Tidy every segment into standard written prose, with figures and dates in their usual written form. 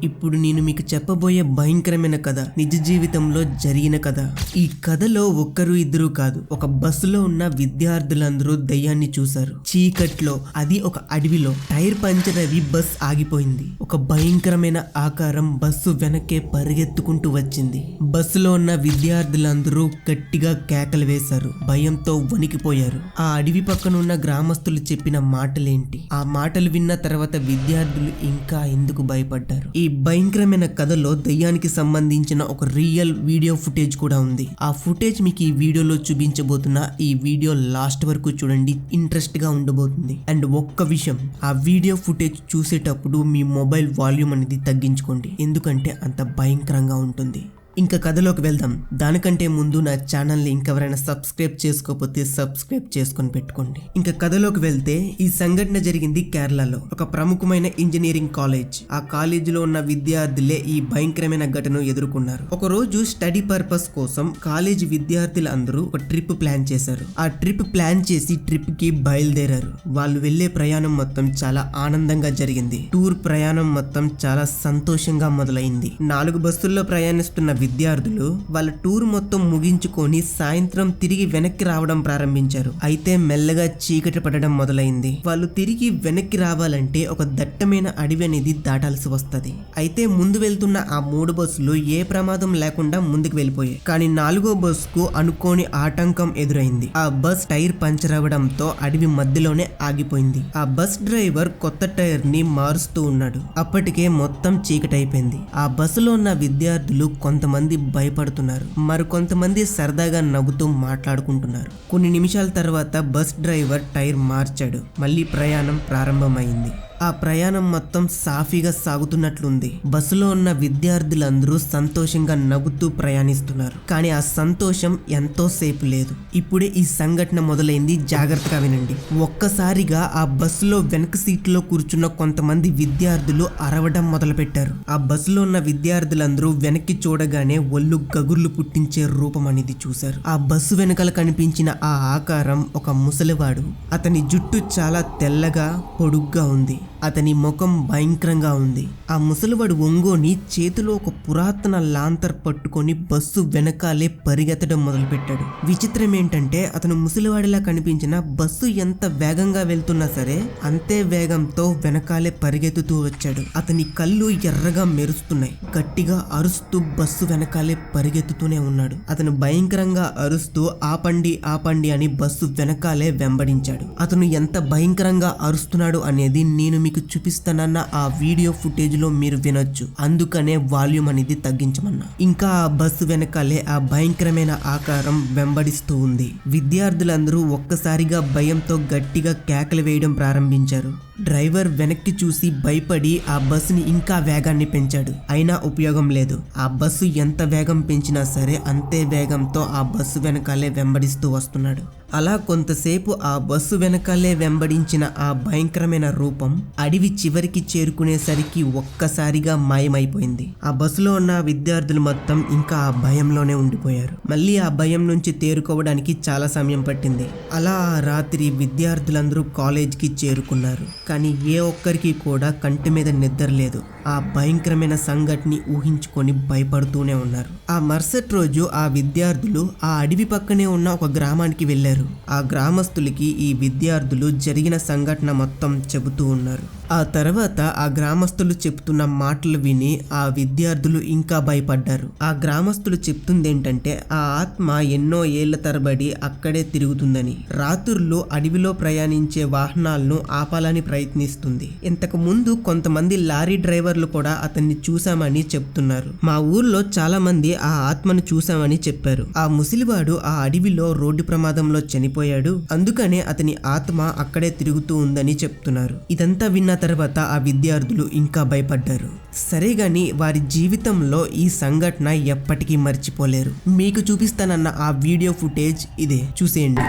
ఇప్పుడు నేను మీకు చెప్పబోయే భయంకరమైన కథ నిజ జీవితంలో జరిగిన కథ. ఈ కథలో ఒక్కరు ఇద్దరు కాదు, ఒక బస్సులో ఉన్న విద్యార్థులందరూ దయ్యాన్ని చూశారు. చీకట్లో, అది ఒక అడవిలో. టైర్ పంచర్ అవి బస్ ఆగిపోయింది. ఒక భయంకరమైన ఆకారం బస్సు వెనకే పరిగెత్తుకుంటూ వచ్చింది. బస్సులో ఉన్న విద్యార్థులందరూ గట్టిగా కేకలు వేశారు. భయంతో వణికిపోయారు. ఆ అడవి పక్కన ఉన్న గ్రామస్తులు చెప్పిన మాటలేంటి? ఆ మాటలు విన్న తర్వాత విద్యార్థులు ఇంకా ఎందుకు భయపడ్డారు? ఈ భయంకరమైన కథలో దయ్యానికి సంబంధించిన ఒక రియల్ వీడియో ఫుటేజ్ కూడా ఉంది. ఆ ఫుటేజ్ మీకు ఈ వీడియోలో చూపించబోతున్నా. ఈ వీడియో లాస్ట్ వరకు చూడండి, ఇంట్రెస్ట్ గా ఉండబోతుంది. అండ్ ఒక్క విషయం, ఆ వీడియో ఫుటేజ్ చూసేటప్పుడు మీ మొబైల్ వాల్యూమ్ అనేది తగ్గించుకోండి, ఎందుకంటే అంత భయంకరంగా ఉంటుంది. ఇంకా కథలోకి వెళ్దాం. దానికంటే ముందు నా ఛానల్ని ఇంకెవరైనా సబ్స్క్రైబ్ చేసుకోకపోతే సబ్స్క్రైబ్ చేసుకొని పెట్టుకోండి. ఇంకా కథలోకి వెళ్తే, ఈ సంఘటన జరిగింది కేరళలో, ఒక ప్రముఖమైన ఇంజనీరింగ్ కాలేజ్. ఆ కాలేజీలో ఉన్న విద్యార్థులే ఈ భయంకరమైన ఘటన ఎదుర్కొన్నారు. ఒక రోజు స్టడీ పర్పస్ కోసం కాలేజీ విద్యార్థులు అందరూ ఒక ట్రిప్ ప్లాన్ చేశారు. ఆ ట్రిప్ ప్లాన్ చేసి ట్రిప్ కి బయలుదేరారు. వాళ్ళు వెళ్లే ప్రయాణం మొత్తం చాలా ఆనందంగా జరిగింది. టూర్ ప్రయాణం మొత్తం చాలా సంతోషంగా మొదలైంది. 4 బస్సుల్లో ప్రయాణిస్తున్న విద్యార్థులు వాళ్ళ టూర్ మొత్తం ముగించుకొని సాయంత్రం తిరిగి వెనక్కి రావడం ప్రారంభించారు. అయితే మెల్లగా చీకటి పడడం మొదలైంది. వాళ్ళు తిరిగి వెనక్కి రావాలంటే ఒక దట్టమైన అడవి అనేది దాటాల్సి వస్తది. అయితే ముందు వెళ్తున్న ఆ 3 బస్సులు ఏ ప్రమాదం లేకుండా ముందుకు వెళ్ళిపోయాయి. కానీ 4వ బస్సుకు అనుకోని ఆటంకం ఎదురైంది. ఆ బస్ టైర్ పంచర్ అవ్వడంతో అడవి మధ్యలోనే ఆగిపోయింది. ఆ బస్ డ్రైవర్ కొత్త టైర్ ని మారుస్తూ ఉన్నాడు. అప్పటికే మొత్తం చీకటి అయిపోయింది. ఆ బస్సులో ఉన్న విద్యార్థులు కొంతమంది భయపడుతున్నారు, మరికొంతమంది సరదాగా నవ్వుతూ మాట్లాడుకుంటున్నారు. కొన్ని నిమిషాల తర్వాత బస్ డ్రైవర్ టైర్ మార్చాడు. మళ్ళీ ప్రయాణం ప్రారంభమైంది. ఆ ప్రయాణం మొత్తం సాఫీగా సాగుతున్నట్లుంది. బస్సులో ఉన్న విద్యార్థులందరూ సంతోషంగా నవ్వుతూ ప్రయాణిస్తున్నారు. కానీ ఆ సంతోషం ఎంతో సేపు లేదు. ఇప్పుడే ఈ సంఘటన మొదలైంది, జాగ్రత్తగా వినండి. ఒక్కసారిగా ఆ బస్సులో వెనక సీట్లో కూర్చున్న కొంతమంది విద్యార్థులు అరవడం మొదలుపెట్టారు. ఆ బస్సులో ఉన్న విద్యార్థులందరూ వెనక్కి చూడగానే ఒళ్ళు గగుర్లు పుట్టించే రూపం అనేది చూశారు. ఆ బస్సు వెనకాల కనిపించిన ఆ ఆకారం ఒక ముసలివాడు. అతని జుట్టు చాలా తెల్లగా పొడుగ్గా ఉంది. అతని ముఖం భయంకరంగా ఉంది. ఆ ముసలివాడు ఒంగోని చేతిలో ఒక పురాతన లాంతర్ పట్టుకొని బస్సు వెనకాలే పరిగెత్తడం మొదలుపెట్టాడు. విచిత్రం ఏంటంటే, అతను ముసలివాడిలా కనిపించిన బస్సు ఎంత వేగంగా వెళ్తున్నా సరే అంతే వేగంతో వెనకాలే పరిగెత్తుతూ వచ్చాడు. అతని కళ్ళు ఎర్రగా మెరుస్తున్నాయి. గట్టిగా అరుస్తూ బస్సు వెనకాలే పరిగెత్తుతూనే ఉన్నాడు. అతను భయంకరంగా అరుస్తూ ఆపండి ఆపండి అని బస్సు వెనకాలే వెంబడించాడు. అతను ఎంత భయంకరంగా అరుస్తున్నాడు అనేది నేను మీకు చూపిస్తానన్న ఆ వీడియో ఫుటేజ్ లో మీరు వినొచ్చు. అందుకనే వాల్యూమ్ అనేది తగ్గించమన్నా. ఇంకా ఆ బస్సు వెనకాలే ఆ భయంకరమైన ఆకారం వెంబడిస్తూ ఉంది. విద్యార్థులందరూ ఒక్కసారిగా భయంతో గట్టిగా కేకలు వేయడం ప్రారంభించారు. డ్రైవర్ వెనక్కి చూసి భయపడి ఆ బస్సుని ఇంకా వేగాన్ని పెంచాడు. అయినా ఉపయోగం లేదు. ఆ బస్సు ఎంత వేగం పెంచినా సరే అంతే వేగంతో ఆ బస్సు వెనకాలే వెంబడిస్తూ వస్తున్నాడు. అలా కొంతసేపు ఆ బస్సు వెనకాలే వెంబడించిన ఆ భయంకరమైన రూపం అడవి చివరికి చేరుకునేసరికి ఒక్కసారిగా మాయమైపోయింది. ఆ బస్సులో ఉన్న విద్యార్థులు మొత్తం ఇంకా ఆ భయంలోనే ఉండిపోయారు. మళ్ళీ ఆ భయం నుంచి తేరుకోవడానికి చాలా సమయం పట్టింది. అలా ఆ రాత్రి విద్యార్థులందరూ కాలేజ్కి చేరుకున్నారు. కానీ ఏ ఒక్కరికి కూడా కంటి మీద నిద్ర లేదు. ఆ భయంకరమైన సంఘటనని ఊహించుకొని భయపడుతూనే ఉన్నారు. ఆ మరుసటి రోజు ఆ విద్యార్థులు ఆ అడవి పక్కనే ఉన్న ఒక గ్రామానికి వెళ్లారు. ఆ గ్రామస్తులకి ఈ విద్యార్థులు జరిగిన సంఘటన మొత్తం చెబుతూ ఉన్నారు. ఆ తర్వాత ఆ గ్రామస్తులు చెప్తున్న మాటలు విని ఆ విద్యార్థులు ఇంకా భయపడ్డారు. ఆ గ్రామస్తులు చెప్తుంది ఏంటంటే, ఆ ఆత్మ ఎన్నో ఏళ్ల తరబడి అక్కడే తిరుగుతుందని, రాత్రుల్లో అడవిలో ప్రయాణించే వాహనాలను ఆపాలని ప్రయత్నిస్తుంది. ఇంతకు ముందు కొంతమంది లారీ డ్రైవర్లు కూడా అతన్ని చూశామని చెప్తున్నారు. మా ఊర్లో చాలా మంది ఆ ఆత్మను చూశామని చెప్పారు. ఆ ముసిలివాడు ఆ అడవిలో రోడ్డు ప్రమాదంలో చనిపోయాడు, అందుకనే అతని ఆత్మ అక్కడే తిరుగుతూ ఉందని చెప్తున్నారు. ఇదంతా విన్న తర్వాత ఆ విద్యార్థులు ఇంకా భయపడ్డారు. సరే గాని వారి జీవితంలో ఈ సంఘటన ఎప్పటికీ మర్చిపోలేరు. మీకు చూపిస్తానన్న ఆ వీడియో ఫుటేజ్ ఇదే, చూసేయండి.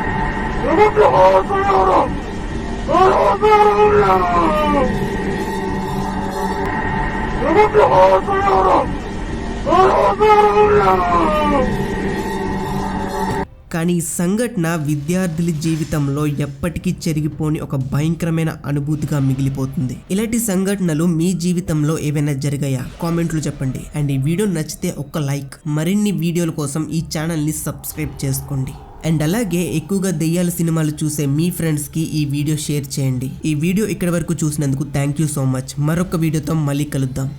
కానీ ఈ సంఘటన విద్యార్థుల జీవితంలో ఎప్పటికీ చెరిగిపోని ఒక భయంకరమైన అనుభూతిగా మిగిలిపోతుంది. ఇలాంటి సంఘటనలు మీ జీవితంలో ఏవైనా జరిగాయా? కామెంట్లు చెప్పండి. అండ్ ఈ వీడియో నచ్చితే ఒక్క లైక్, మరిన్ని వీడియోల కోసం ఈ ఛానల్ ని సబ్స్క్రైబ్ చేసుకోండి. అండ్ అలాగే ఎక్కువగా దెయ్యాల సినిమాలు చూసే మీ ఫ్రెండ్స్ కి ఈ వీడియో షేర్ చేయండి. ఈ వీడియో ఇక్కడ వరకు చూసినందుకు థ్యాంక్ యూ సో మచ్. మరొక వీడియోతో మళ్ళీ కలుద్దాం.